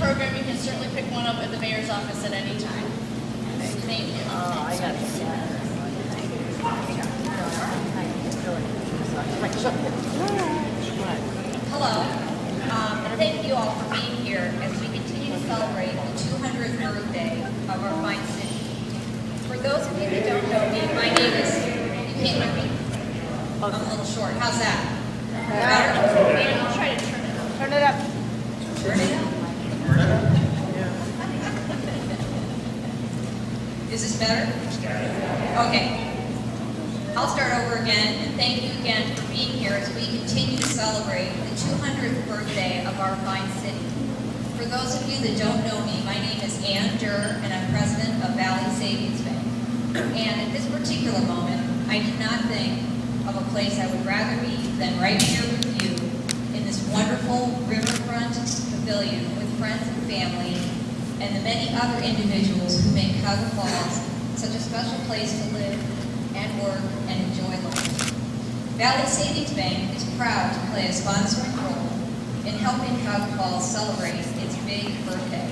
program, you can certainly pick one up at the mayor's office at any time. Thank you. I got Hello. Thank you all for being here as we continue to celebrate the 200th birthday of our fine city. For those of you that don't know me, my name is, you can't hear me? I'm a little short. How's that? Better? Maybe I'll try to turn it up. Turn it up. Turn it up? Is this better? Okay. I'll start over again, and thank you again for being here as we continue to celebrate the 200th birthday of our fine city. For those of you that don't know me, my name is Ann Durr, and I'm president of Valley Savings Bank. And at this particular moment, I did not think of a place I would rather be than right here with you in this wonderful riverfront pavilion with friends and family and the many other individuals who make Cuyahoga Falls such a special place to live and work and enjoy life. Valley Savings Bank is proud to play a sponsoring role in helping Cuyahoga Falls celebrate its big birthday.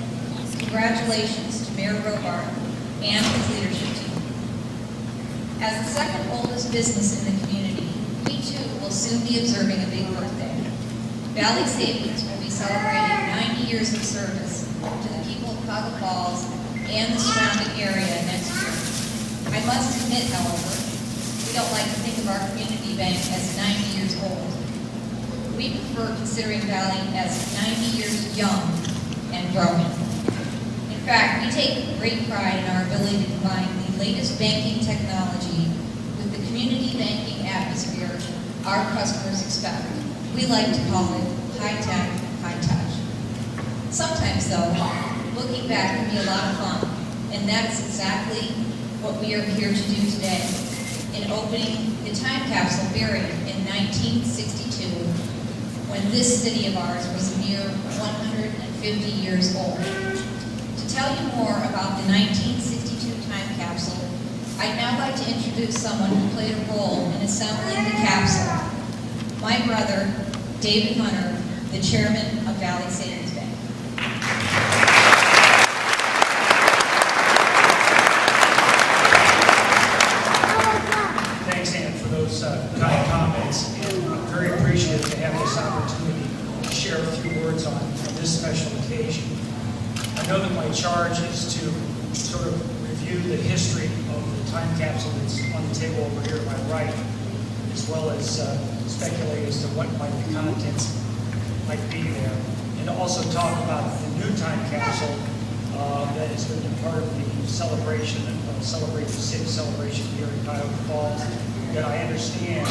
Congratulations to Mayor Robart and his leadership team. As the second oldest business in the community, we too will soon be observing a big birthday. Valley Savings will be celebrating 90 years of service to the people of Cuyahoga Falls and the surrounding area next year. I must admit, however, we don't like to think of our community bank as 90 years old. We prefer considering Valley as 90 years young and growing. In fact, we take great pride in our ability to combine the latest banking technology with the community banking atmosphere our customers expect. We like to call it high-tech, high-touch. Sometimes, though, looking back can be a lot of fun, and that is exactly what we are here to do today in opening the time capsule buried in 1962 when this city of ours was a mere 150 years old. To tell you more about the 1962 time capsule, I'd now like to introduce someone who played a role in assembling the capsule, my brother, David Hunter, the chairman of Valley Savings Bank. Thanks, Ann, for those kind comments. And I'm very appreciative to have this opportunity to share a few words on this special occasion. I know that my charge is to sort of review the history of the time capsule that's on the table over here to my right, as well as speculate as to what the contents might be there, and also talk about the new time capsule that is going to be part of the celebration, Celebrate the City celebration here in Cuyahoga Falls, that I understand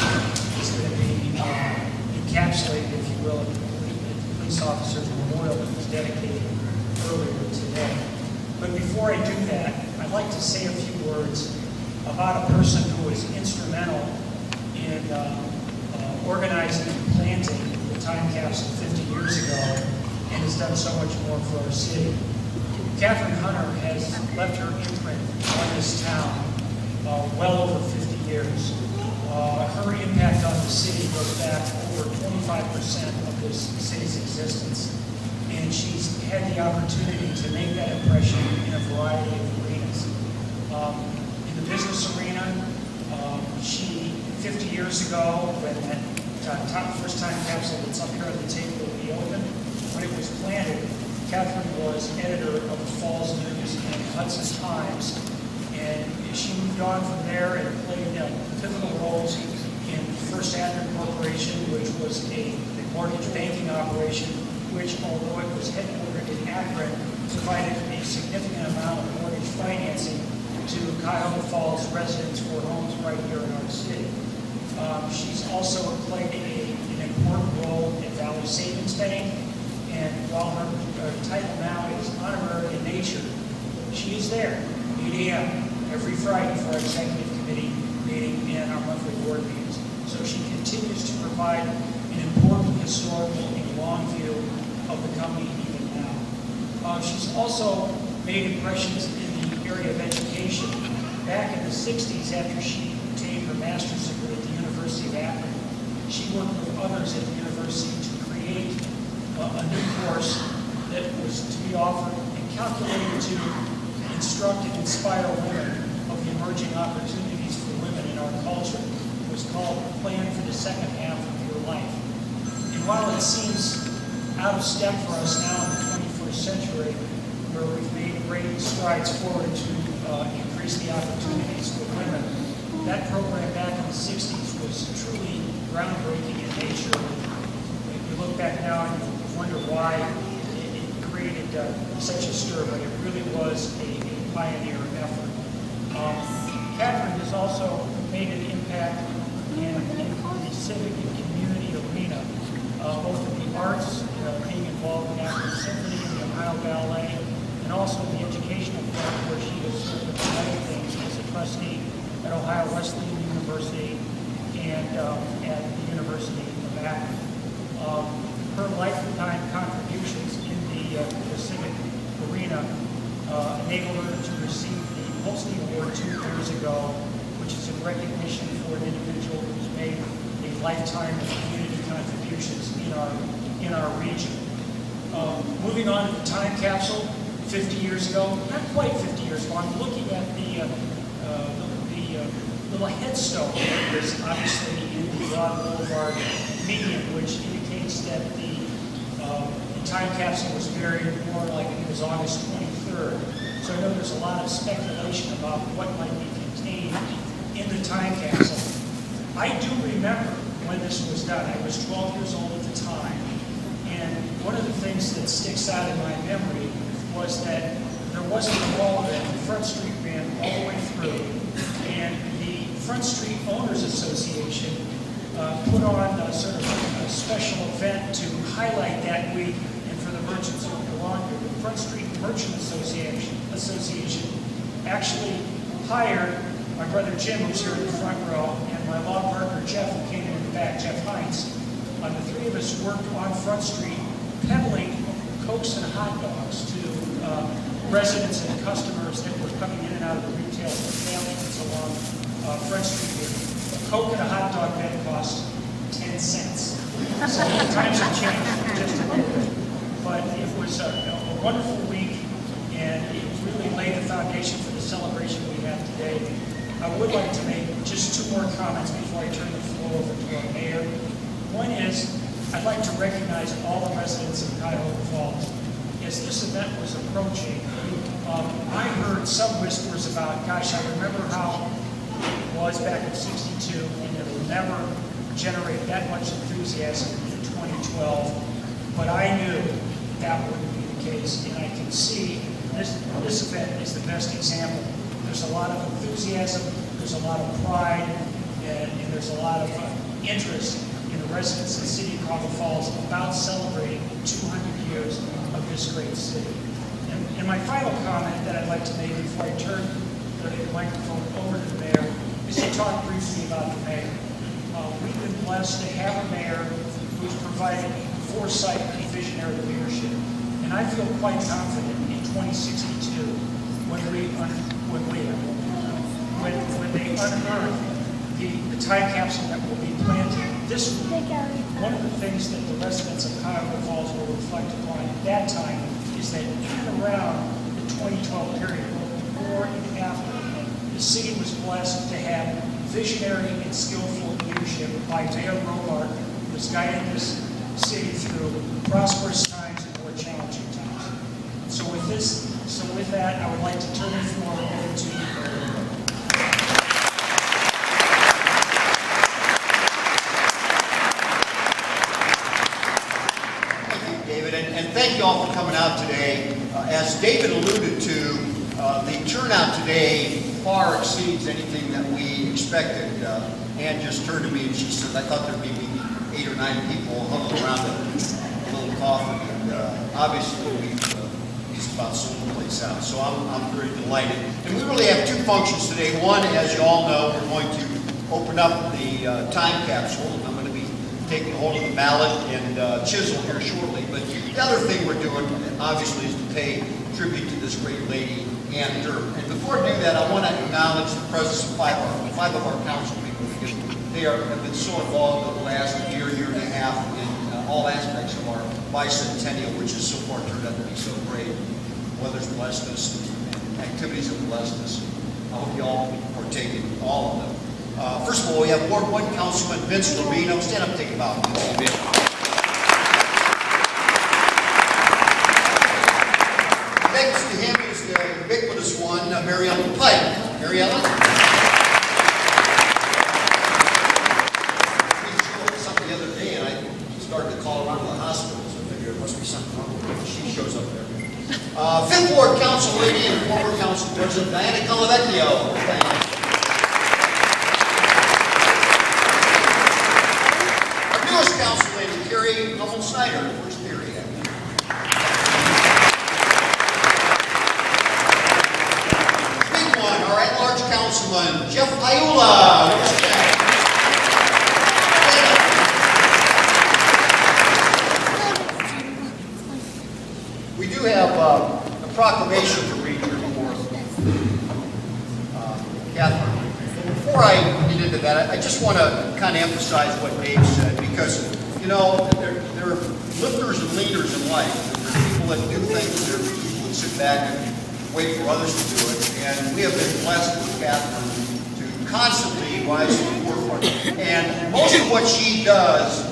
is going to be encapsulated, if you will, in the police officer's memorial that was dedicated earlier today. But before I do that, I'd like to say a few words about a person who was instrumental in organizing and planting the time capsule 50 years ago and has done so much more for our city. Catherine Hunter has left her imprint on this town well over 50 years. Her impact on the city goes back over 25% of this city's existence, and she's had the opportunity to make that impression in a variety of arenas. In the business arena, she, 50 years ago, when that first time capsule that's up here on the table will be opened, when it was planted, Catherine was editor of the Falls News and Hudson Times, and she moved on from there and played pivotal roles in First Avenue Corporation, which was a mortgage banking operation, which, although it was headquartered in Akron, provided a significant amount of mortgage financing to Cuyahoga Falls residents for homes right here in our city. She's also played an important role in Valley Savings Bank, and while her title now is honorary in nature, she is there, 8 a.m. every Friday for our executive committee meeting and our monthly board meetings. So she continues to provide an important historical and long view of the company even now. She's also made impressions in the area of education. Back in the 60s, after she obtained her master's degree at the University of Akron, she worked with others at the university to create a new course that was to be offered and calculated to instruct and inspire women of the emerging opportunities for women in our culture. It was called Plan for the Second Half of Your Life. And while it seems out of step for us now in the 21st century, where we've made great strides forward to increase the opportunities for women, that program back in the 60s was truly groundbreaking in nature. If you look back now and you wonder why it created such a stir, but it really was a pioneer effort. Catherine has also made an impact in the civic and community arena, both in the arts, being involved in African Symphony, the Ohio Ballet, and also the educational front, where she has served with other things as a trustee at Ohio Wesleyan University and at the University of Akron. Her lifetime contributions in the civic arena enabled her to receive the Holstein Award 2 years ago, which is a recognition for an individual who's made a lifetime of community contributions in our region. Moving on to the time capsule, 50 years ago, not quite 50 years ago, I'm looking at the little headstone that is obviously in the Broad Boulevard median, which indicates that the time capsule was buried more like it was August 23rd. So I know there's a lot of speculation about what might be contained in the time capsule. I do remember when this was done. I was 12 years old at the time. And one of the things that sticks out in my memory was that there wasn't a wall that the Front Street ran all the way through. And the Front Street Owners Association put on sort of a special event to highlight that week and for the merchants who belong here. The Front Street Merchant Association actually hired my brother Jim, who's here in the front row, and my law partner Jeff, who came in the back, Jeff Heinz. The three of us worked on Front Street peddling Cokes and hot dogs to residents and customers that were coming in and out of the retail establishments along Front Street here. A Coke and a hot dog then cost 10 cents. So times have changed just a little bit. But it was a wonderful week, and it really laid the foundation for the celebration we have today. I would like to make just 2 more comments before I turn the floor over to our mayor. One is, I'd like to recognize all the residents of Cuyahoga Falls. As this event was approaching, I heard some whispers about, gosh, I remember how it was back in '62, and it will never generate that much enthusiasm in 2012. But I knew that wouldn't be the case, and I can see this event is the best example. There's a lot of enthusiasm, there's a lot of pride, and there's a lot of interest in the residents of the city of Cuyahoga Falls about celebrating 200 years of this great city. And my final comment that I'd like to make before I turn the microphone over to the mayor is to talk briefly about the mayor. We've been blessed to have a mayor who's provided foresight and visionary leadership. And I feel quite confident in 2062 when they unearth the time capsule that will be planted this week. One of the things that the residents of Cuyahoga Falls will reflect upon at that time is that even around the 2012 period, both before and after, the city was blessed to have visionary and skillful leadership by Mayor Robart, who has guided this city through prosperous times and more challenging times. So with that, I would like to turn the floor over to you. And thank you all for coming out today. As David alluded to, the turnout today far exceeds anything that we expected. Ann just turned to me and she said, I thought there'd be maybe 8 or 9 people huddled around a little coffee. And obviously we've just about sold the place out. So I'm very delighted. And we really have 2 functions today. One, as you all know, we're going to open up the time capsule. I'm going to be taking hold of the mallet and chisel here shortly. But the other thing we're doing, obviously, is to pay tribute to this great lady, Ann Durham. And before I do that, I want to acknowledge the presence of 5 of our council people, because they have been so involved over the last year and a half in all aspects of our Bicentennial, which has so far turned out to be so great. weather's blessed us, and activities have blessed us. I hope you all partake in all of them. First of all, we have Ward 1 Councilman Vince Rubino. Stand up and take a bow. Next to him is the ubiquitous one, Mary Ellen Pike. Mary Ellen? We showed something the other day, and I started to call around to the hospital, so I figured it must be something wrong with her. She shows up there. Fifth Ward Council Lady and former Council President Diana Calavecchio. Our newest Council Lady, Carrie Hummel-Snyder, first period. Big one, our at-large Councilman, Jeff Iula. We do have a proclamation to read here for Catherine. Before I get into that, I just want to kind of emphasize what Dave said, because, you know, there are lifters and leaders in life. There are people that do things, there are people that sit back and wait for others to do it, and we have been blessed with Catherine to constantly rise to the forefront. And most of what she does,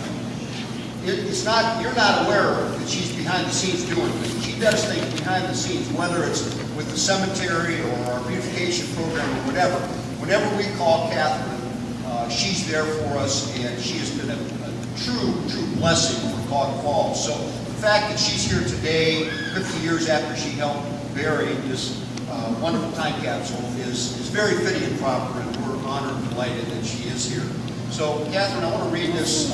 it's not, you're not aware that she's behind the scenes doing things. She does things behind the scenes, whether it's with the cemetery or our beautification program or whatever. Whenever we call Catherine, she's there for us, and she has been a true blessing for Cuyahoga Falls. So the fact that she's here today, 50 years after she helped bury this wonderful time capsule, is very fitting and proper, and we're honored and delighted that she is here. So, Catherine, I want to read this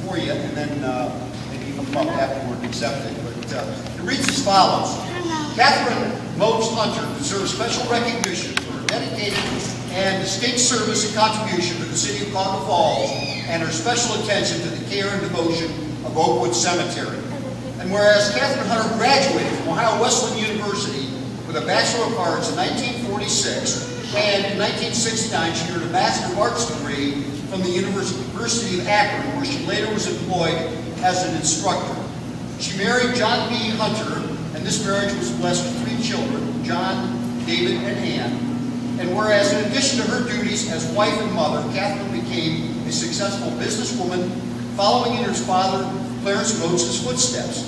for you, and then maybe you can come up afterward and accept it. But it reads as follows. Catherine Mopes Hunter deserves special recognition for her dedicated and distinct service and contribution to the city of Cuyahoga Falls, and her special attention to the care and devotion of Oakwood Cemetery. And whereas Catherine Hunter graduated from Ohio Wesleyan University with a Bachelor of Arts in 1946, and in 1969 she earned a Master of Arts degree from the University of Akron, where she later was employed as an instructor. She married John B. Hunter, and this marriage was blessed with 3 children, John, David, and Ann. And whereas in addition to her duties as wife and mother, Catherine became a successful businesswoman, following in her father, Clarence Motes' footsteps.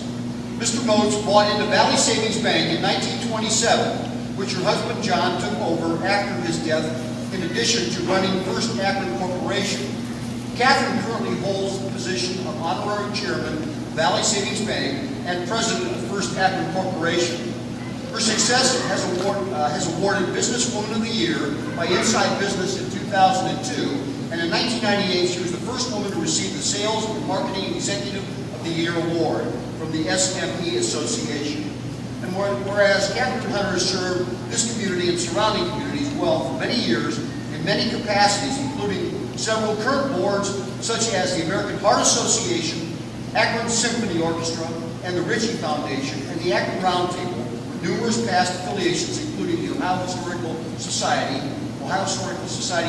Mr. Motes bought into Valley Savings Bank in 1927, which her husband John took over after his death, in addition to running First Akron Corporation. Catherine currently holds the position of Honorary Chairman of Valley Savings Bank and President of First Akron Corporation. Her success has awarded Businesswoman of the Year by Inside Business in 2002, and in 1998 she was the first woman to receive the Sales and Marketing Executive of the Year award from the SME Association. And whereas Catherine Hunter has served this community and surrounding communities well for many years in many capacities, including several current boards such as the American Heart Association, Akron Symphony Orchestra, and the Ritchie Foundation, and the Akron Roundtable, with numerous past affiliations including the Ohio Historical Society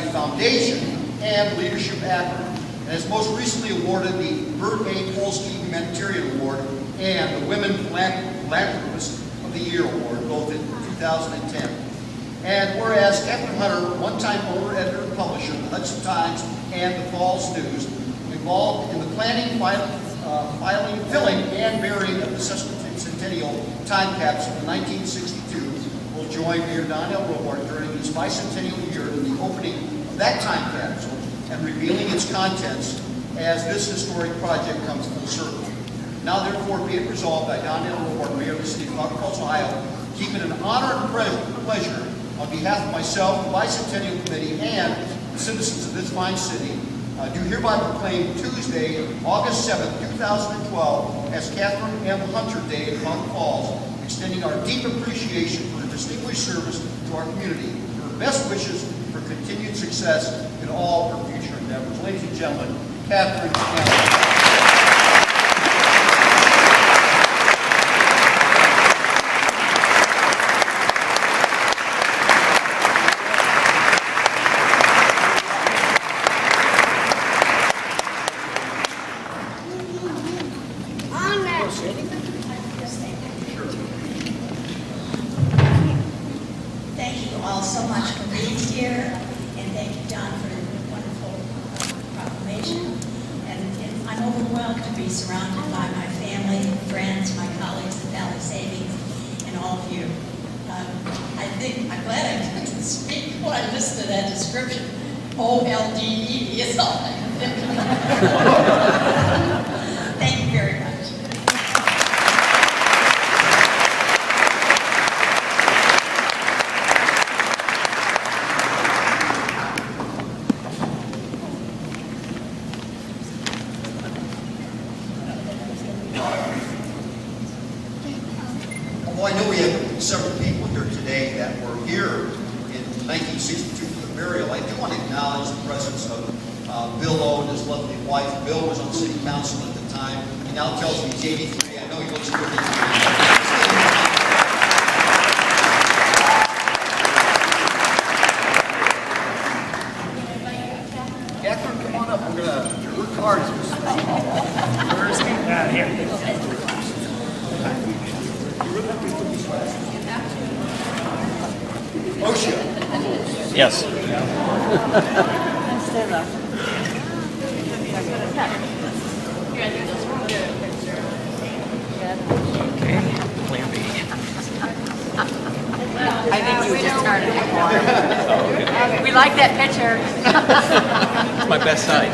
Foundation, and Leadership Akron, and has most recently awarded the Bert A. Polsky Humanitarian Award and the Women Philanthropist of the Year Award, both in 2010. And whereas Catherine Hunter, one-time owner, editor, and publisher of the Hudson Times and the Falls News, involved in the planning, filling, and burying of the Sesquicentennial time capsule in 1962, will join Mayor Donnell Robardt during his bicentennial year in the opening of that time capsule and revealing its contents as this historic project comes full circle. Now therefore be it resolved by Donnell Robardt, Mayor of the City of Cuyahoga Falls, Ohio, keep it an honor and pleasure on behalf of myself, the Bicentennial Committee, and the citizens of this fine city, do hereby proclaim Tuesday, August 7th, 2012, as Catherine M. Hunter Day in Cuyahoga Falls, extending our deep appreciation for her distinguished service to our community, and her best wishes for continued success in all her future endeavors. Ladies and gentlemen, Catherine M. all so much for being here, and thank you, John, for your wonderful proclamation. And I'm overwhelmed to be surrounded by my family, friends, my colleagues at Valley Savings, and all of you. I'm glad I didn't speak when I listened to that description. OLDE is all I can think of. Thank you very much. Although I know we have several people here today that were here in 1962 for the burial, I do want to acknowledge the presence of Bill O and his lovely wife. Bill was on city council at the time. He now tells me he's 83. I know he looks 33. Catherine, come on up. We're going to work hard. Where's he? Here. OSHA. Yes. I think you just started it more. We like that picture. It's my best side.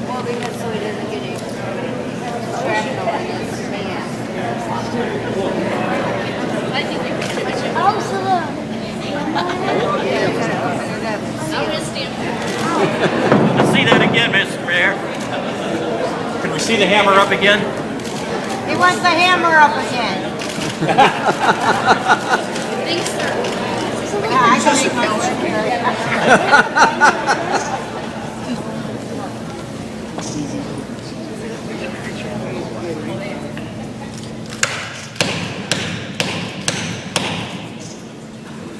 Well, because so he doesn't get it shrapnel in his hand. I'm gonna stand there. Let's see that again, Mr. Mayor. Can we see the hammer up again? He wants the hammer up again. Thanks, sir. Yeah, I can make my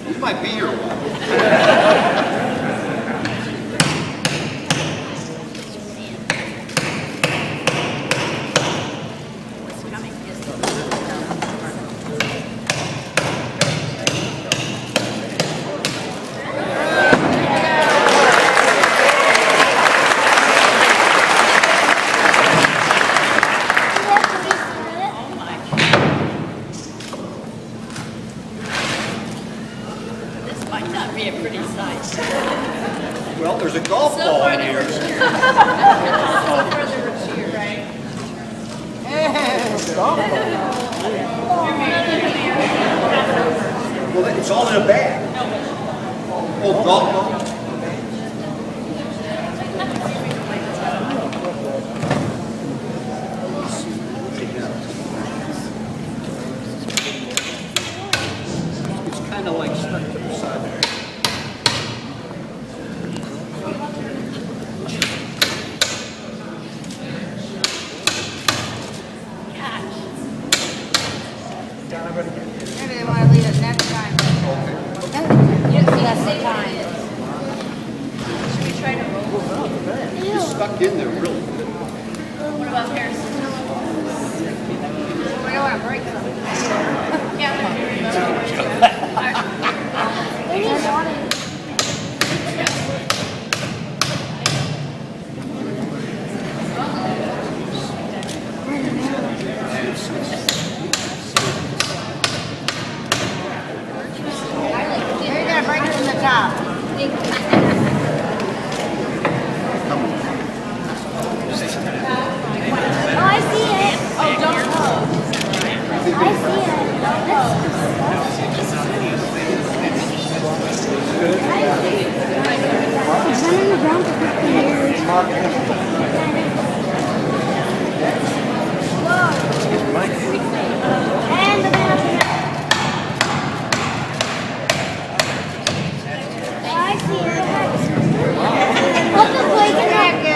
You might be here a while. This might not be a pretty sight. Well, there's a golf So ball far in they here. were cheering. So far they were cheering, right? Well, it's all in a bag. Oh, golf ball? It's kind of like stuck to the side there. Maybe they want to leave it next time. Yes, the time. Should we try to roll? It's stuck in there really good. What about Harrison? We don't want to break something. You're going to break it from the top. Oh, I see it. Oh, don't close. I see it. It's been in the ground for 50 years. And the man. Oh, I see it. Put the plate back in.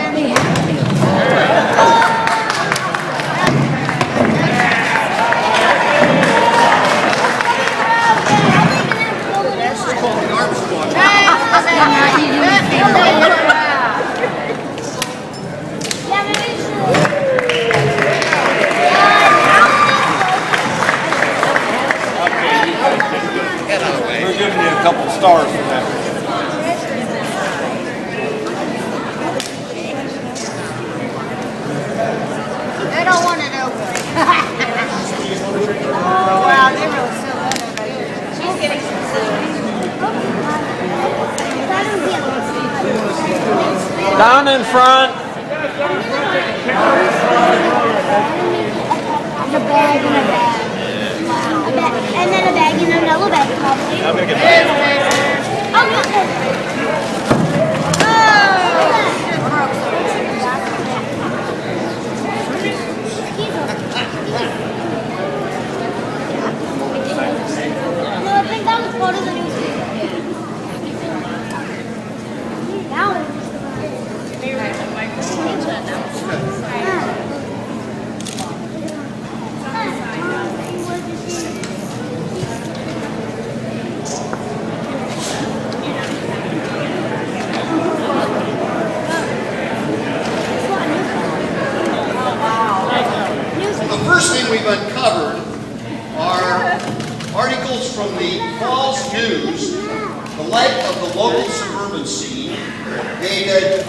It's called the arm squat. in front. The bag and a bag. A bag, and then a bag and another bag. I'm gonna get that. Oh, no. No, I think that was part of the newspaper. Now it's The first thing we've uncovered are articles from the Falls News, the life of the local suburban scene, dated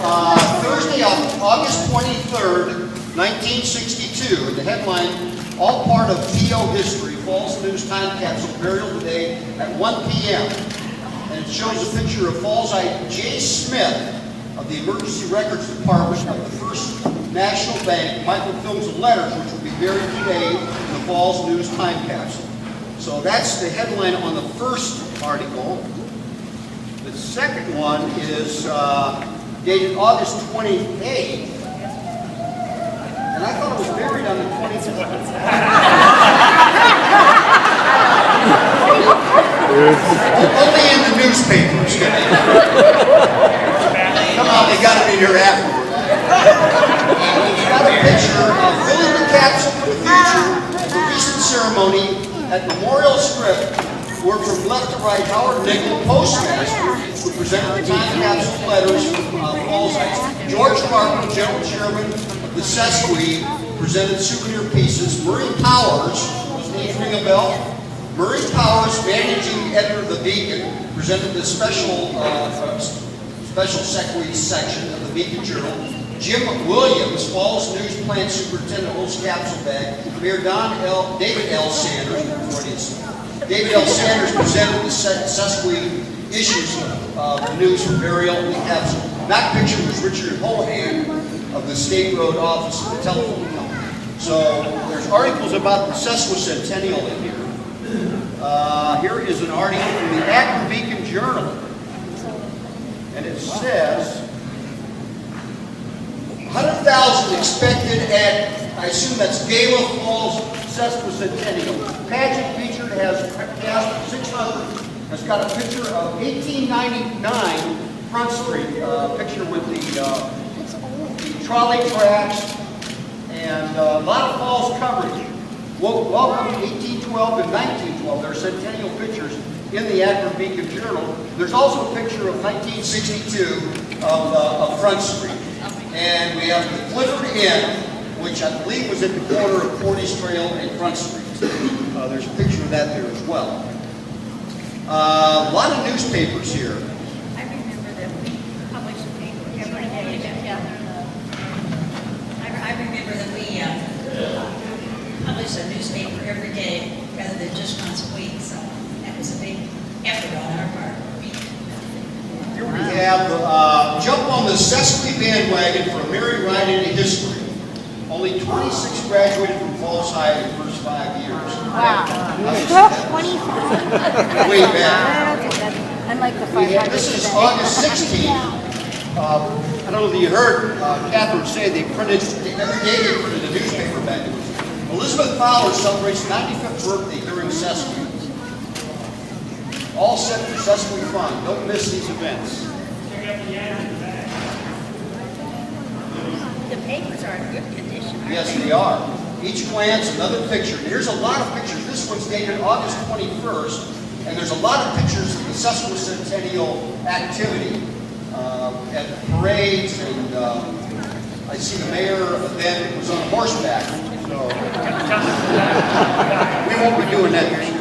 Thursday, August 23rd, 1962. And the headline, all part of PO history, Falls News time capsule burial today at 1 p.m. And it shows a picture of Fallsite J. Smith of the Emergency Records Department of the First National Bank, microfilms and letters, which will be buried today in the Falls News time capsule. So that's the headline on the first article. The second one is dated August 28th. And I thought it was buried on the 25th. Only in the newspapers. Come on, they got it in here afterwards. And we've got a picture of filling the capsule for the future, the recent ceremony at Memorial Script, where from left to right, Howard Nickel, postmaster, who presented the time capsule letters from Fallsite. George Martin, general chairman of the Sesquicentennial, presented souvenir pieces. Murray Powers, was named ring a bell? Murray Powers, managing editor of the Beacon, presented the special Sesquicentennial section of the Beacon Journal. Jim Williams, Falls News plant superintendent, holds capsule bag. Mayor David L. Sanders, David L. Sanders presented the Sesquicentennial issues of the news for burial in the capsule. That picture was Richard Hohan of the State Road Office of the telephone company. So there's articles about the Sesquicentennial in here. Here is an article from the Akron Beacon Journal. And it says, 100,000 expected at, I assume that's Gala Falls Sesquicentennial. Pageant featured has cast of 600, has got a picture of 1899 Front Street, picture with the trolley tracks and a lot of falls coverage. Welcome to 1812 and 1912. There are centennial pictures in the Akron Beacon Journal. There's also a picture of 1962 of Front Street. And we have the Clifford Inn, which I believe was at the corner of Forties Trail and Front Street. There's a picture of that there as well. A lot of newspapers here. I remember that we published a paper every day. I remember that we published a newspaper every day rather than just once a week. So that was a big effort on our part. Here we have jump on the Sesquicentennial bandwagon for a merry ride into history. Only 26 graduated from Falls High in the first 5 years. Wow. 25. Way back. I like the 500. This is August 16th. I don't know that you heard Catherine say they printed, every day they printed a newspaper back. Elizabeth Fowler celebrates 95th birthday during Sesquicentennial. All set for Sesquicentennial fun. Don't miss these events. The papers are in good condition. Yes, they are. Each glance, another picture. Here's a lot of pictures. This one's dated August 21st, and there's a lot of pictures of the Sesquicentennial activity at parades, and I see the mayor then was on horseback. So we won't be doing that this year.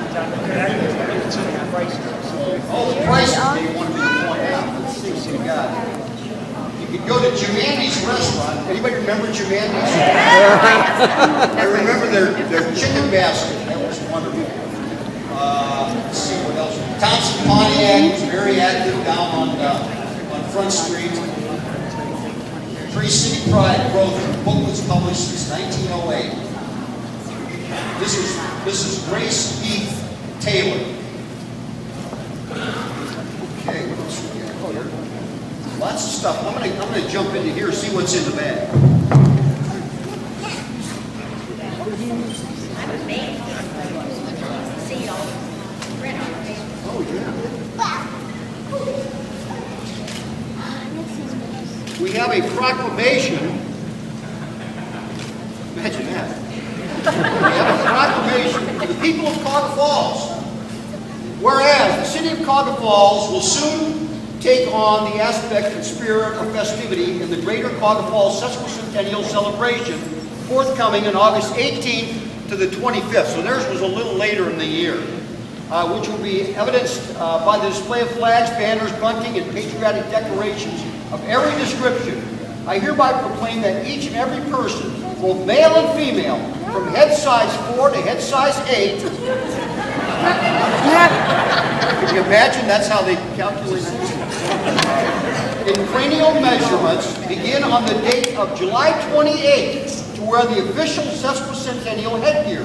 Oh, the prices they wanted me to point out. Let's see what we got. You could go to Giovanni's restaurant. Anybody remember Giovanni's? I remember their chicken basket. That was wonderful. Let's see what else. Thompson Pontiac was very active down on Front Street. Free City Pride growth. The book was published since 1908. This is Grace Heath Taylor. Okay, what else we got here? Lots of stuff. I'm gonna jump into here and see what's in the bag. Oh yeah. We have a proclamation. Imagine that. We have a proclamation for the people of Cuyahoga Falls. Whereas the city of Cuyahoga Falls will soon take on the aspect and spirit of festivity in the Greater Cuyahoga Falls Sesquicentennial celebration, forthcoming on August 18th to the 25th. So theirs was a little later in the year, which will be evidenced by the display of flags, banners, bunting, and patriotic decorations of every description. I hereby proclaim that each and every person, both male and female, from head size 4 to head size 8, can you imagine that's how they calculate it? In cranial measurements, begin on the date of July 28th to wear the official sesquicentennial headgear.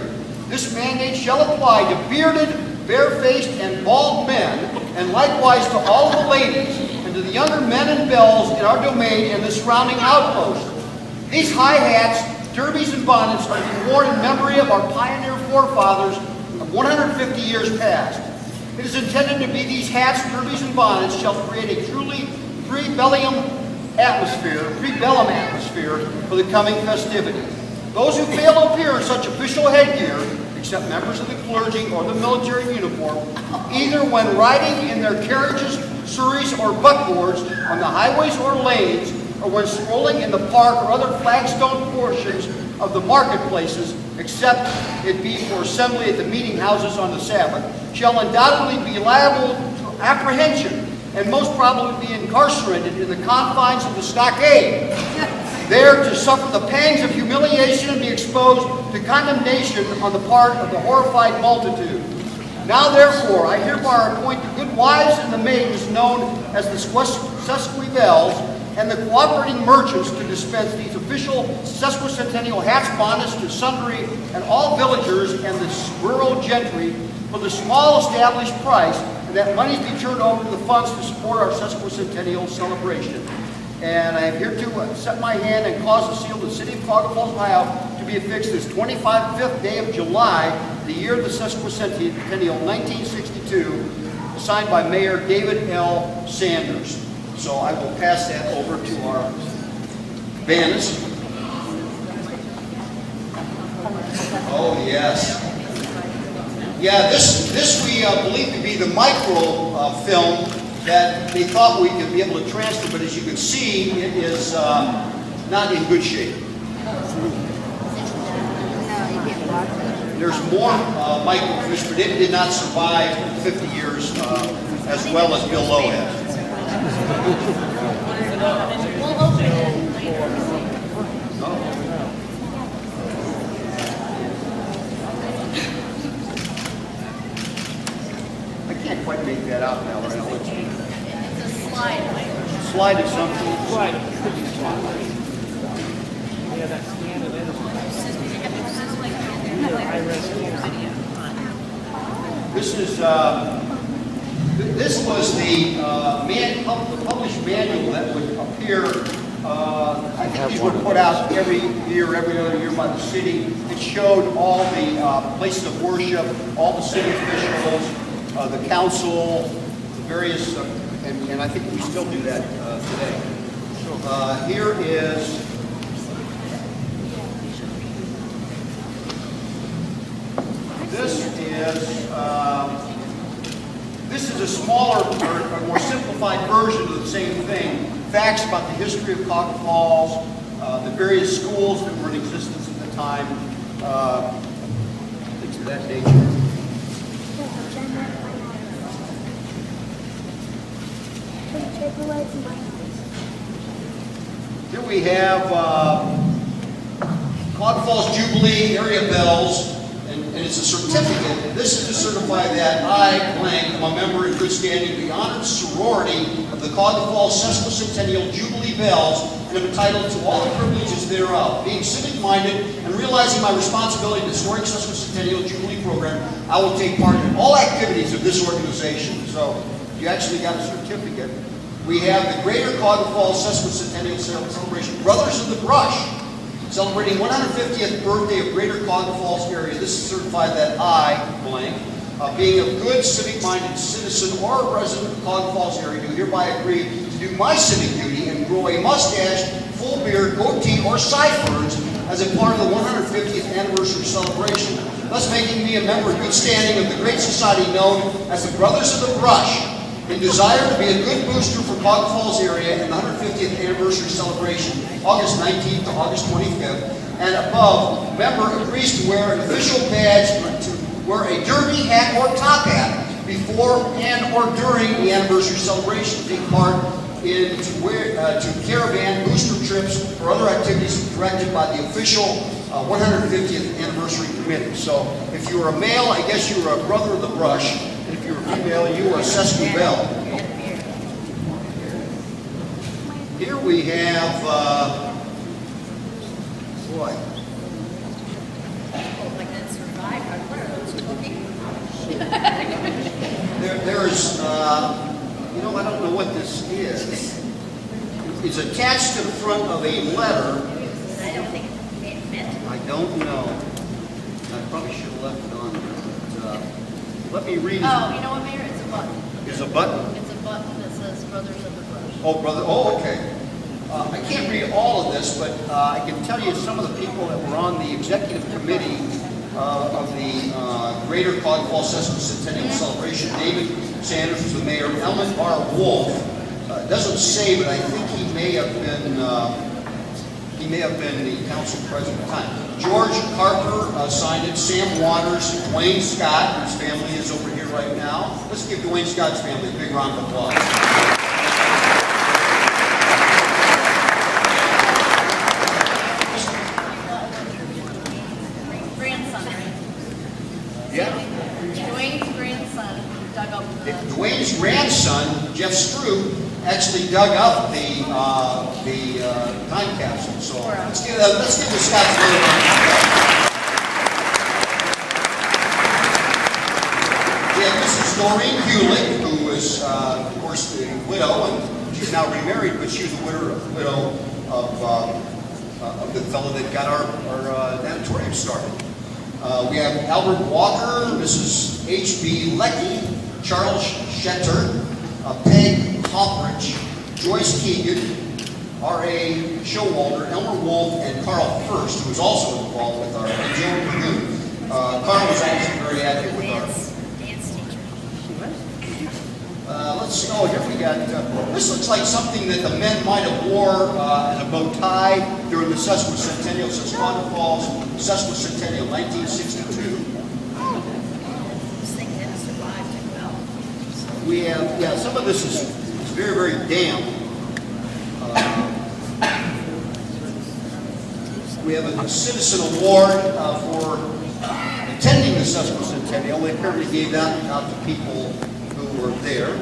This mandate shall apply to bearded, barefaced, and bald men, and likewise to all the ladies, and to the younger men and belles in our domain and the surrounding outposts. These high hats, derbies, and bonnets are to be worn in memory of our pioneer forefathers of 150 years past. It is intended to be these hats, derbies, and bonnets shall create a truly pre-bellum atmosphere for the coming festivity. Those who fail to appear in such official headgear, except members of the clergy or the military uniform, either when riding in their carriages, surreys, or buckboards on the highways or lanes, or when strolling in the park or other flagstone portions of the marketplaces, except it be for assembly at the meeting houses on the Sabbath, shall undoubtedly be liable to apprehension and most probably be incarcerated in the confines of the stockade, there to suffer the pangs of humiliation and be exposed to condemnation on the part of the horrified multitude. Now therefore, I hereby appoint the good wives and the maidens known as the Sesquibelles and the cooperating merchants to dispense these official sesquicentennial hats, bonnets to sundry and all villagers and the rural gentry for the small established price, and that monies be turned over to the funds to support our sesquicentennial celebration. And I am here to set my hand and cause the seal of the city of Cuyahoga Falls, Ohio, to be affixed this 25th day of July, the year of the Sesquicentennial, 1962, signed by Mayor David L. Sanders. So I will pass that over to our banners. Oh yes. Yeah, this we believe to be the micro film that they thought we could be able to transfer, but as you can see, it is not in good shape. There's more microfiche, but it did not survive 50 years as well as Bill Lowe has. We'll open it. I can't quite make that out now. Right now. It's a slide. Slide is something. Yeah, that's scanned in. This was the published manual that would appear. I think these were put out every other year by the city. It showed all the places of worship, all the city officials, the council, the various, and I think we still do that today. Here is. This is a smaller, or more simplified version of the same thing. Facts about the history of Cuyahoga Falls, the various schools that were in existence at the time, things of that nature. Here we have Cuyahoga Falls Jubilee area bells. And it's a certificate. This is to certify that I, blank, am a member in good standing of the honored sorority of the Cuyahoga Falls Sesquicentennial Jubilee Bells, and and am entitled to all the privileges thereof. Being civic-minded and realizing my responsibility to the historic Sesquicentennial Jubilee Program, I will take part in all activities of this organization. So, you actually got a certificate. We have the Greater Cuyahoga Falls Sesquicentennial Celebration, Brothers of the Brush, celebrating 150th birthday of Greater Cuyahoga Falls area. This is certified that I, blank, being a good civic-minded citizen or a resident of the Cuyahoga Falls area, do hereby agree to do my civic duty and grow a mustache, full beard, goatee, or sideburns as a part of the 150th anniversary celebration, thus making me a member in good standing of the great society known as the Brothers of the Brush, in desire to be a good booster for Cuyahoga Falls area in the 150th anniversary celebration, August 19th to August 25th, and above, member agrees to wear an official badge, to wear a derby hat or top hat before and or during the anniversary celebration, take part in to caravan, booster trips, or other activities directed by the official 150th anniversary committee. So, if you were a male, I guess you were a brother of the brush. If you're a female, you are a Sesquibel. Here we have, boy. There's, you know, I don't know what this is. It's attached to the front of a letter. I don't think it meant. I don't know. I probably should have left it on there. But, let me read it. Oh, you know what, Mayor? It's a button. There's a button. It's a button that says Brothers of the Brush. Oh, brother. Oh, okay. I can't read all of this, but I can tell you some of the people that were on the executive committee of the Greater Cuyahoga Falls Sesquicentennial Celebration. David Sanders was the mayor. Ellen R. Wolf. Doesn't say, but I think he may have been the council president at the time. George Carper signed it. Sam Waters, Dwayne Scott, whose family is over here right now. Let's give Dwayne Scott's family a big round of applause. Grandson, right? Yeah. Dwayne's grandson dug up the... Dwayne's grandson, Jeff Stroop, actually dug up the time capsule. So let's give the Scots a little round of applause. We have Mrs. Noreen Hewlett, who was, of course, the widow, and she's now remarried, but she was the widow of the fellow that got our natatorium started. We have Albert Walker, Mrs. H.B. Leckie, Charles Shetter, Peg Hopprich, Joyce Keegan, R.A. Showalter, Elmer Wolf, and Carl First, who was also involved with our Joe Pagoo. Carl was actually very active with our Dance teacher. let's see. Oh, here we got. This looks like something that the men might have wore as a bow tie during the Sesquicentennial, Sesquicentennial Falls Sesquicentennial, 1962. We have, yeah, some of this is very, very damp. We have a citizen award for attending the Sesquicentennial. They apparently gave that out to people who were there.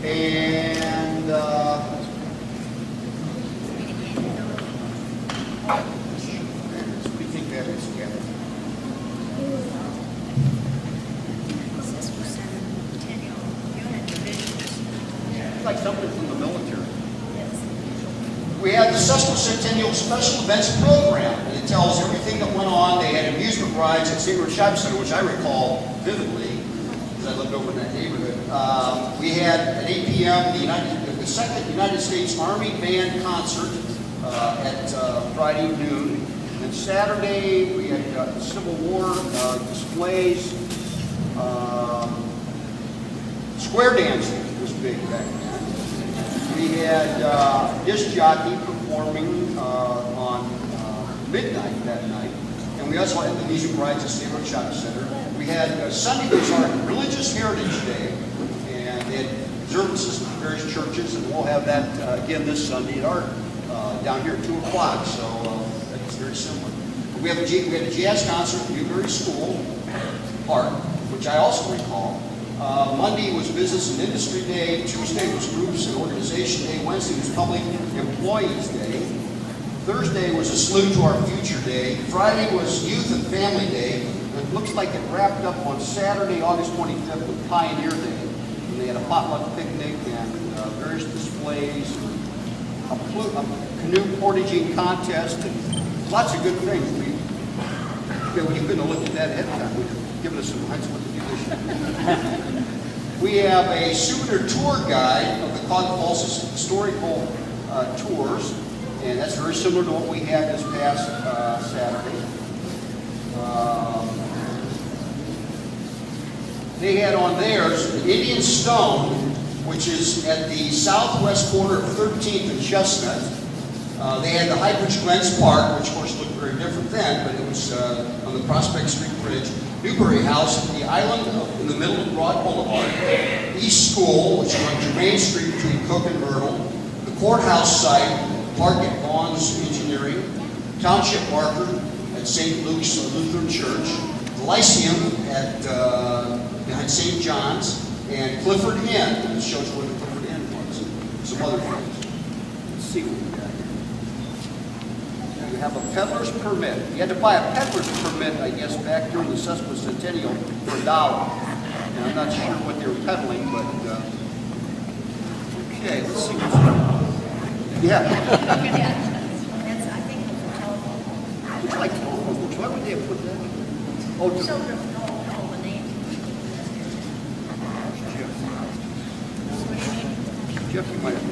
And what do you think that is, Kevin? Like something from the military. We had the Sesquicentennial Special Events Program, and it tells everything that went on. They had amusement rides at St. Louis Shopping Center, which I recall vividly, because I lived over in that neighborhood. We had at 8 p.m. the second United States Army Band concert at Friday noon. And Saturday we had Civil War displays. Square dancing was big back then. We had disc jockey performing on midnight that night. And we also had the music rides at State Road Shopping Center. We had Sunday was our Religious Heritage Day. And they had observances at various churches. And we'll have that again this Sunday at our, down here at 2 o'clock. So that's very similar. We had a jazz concert at Newberry School Park, which I also recall. Monday was Business and Industry Day. Tuesday was Groups and Organization Day. Wednesday was Public Employees Day. Thursday was a Salute to Our Future Day. Friday was Youth and Family Day. It looks like it wrapped up on Saturday, August 25th with Pioneer Day. And they had a potluck picnic and various displays, a canoe portaging contest, and lots of good things. We couldn't have looked at that ahead of time. We'd have given us some hints what to do this year. We have a souvenir tour guide of the Cuyahoga Falls historical tours, and that's very similar to what we had this past Saturday. They had on theirs the Indian Stone, which is at the southwest corner of 13th and Chestnut. They had the High Bridge Glens Park, which of course looked very different then, but it was on the Prospect Street Bridge. Newberry House, the island in the middle of Broad Boulevard. East School, which is on Germain Street between Cook and Myrtle. The courthouse site, Park at Vaughn's Engineering. Township marker at St. Luke's Lutheran Church. The Lyceum at behind St. John's. And Clifford Inn, which shows where the Clifford Inn was. Some other things. Let's see what we got here. You have a peddler's permit. You had to buy a peddler's permit, I guess, back during the Sesquicentennial for $1. And I'm not sure what they were peddling, but okay, let's see what's yeah. That's, I think, the telephone. It's like telephone books. Why would they have put that? Oh, to So the name. Jeff, you might have.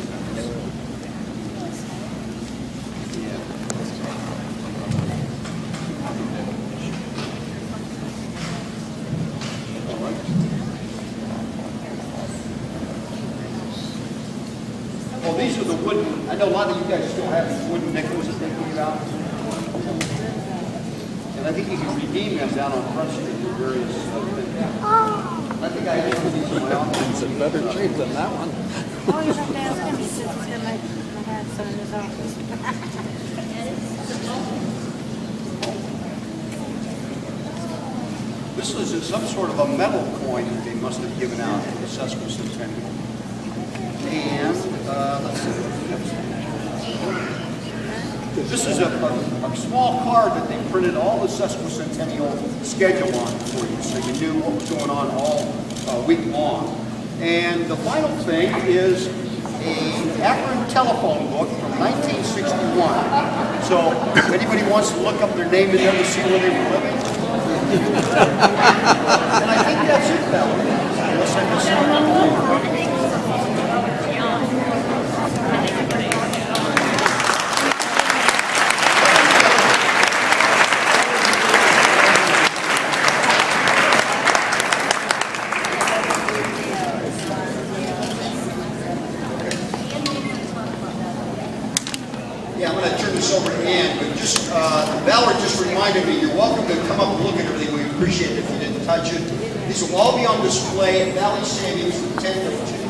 Oh, these are the wooden, I know a lot of you guys still have these wooden nickels that they give out. And I think you can redeem them down on Front Street for various things. I think I have these in my office. It's a better treat than that one. Oh, you have to ask him. He says he's got my hat son in his office. This is some sort of a metal coin that they must have given out for the Sesquicentennial. And, let's see. This is a small card that they printed all the Sesquicentennial schedule on for you, so you knew what was going on all week long. And the final thing is an Akron telephone book from 1961. So if anybody wants to look up their name in there to see where they were living. And I think that's it, Valerie. Unless I missed something. Yeah, I'm going to turn this over to Ann, but just, Valerie just reminded me, you're welcome to come up and look at everything. We appreciate it if you didn't touch it. These will all be on display at Valley Savings from 10 to 2.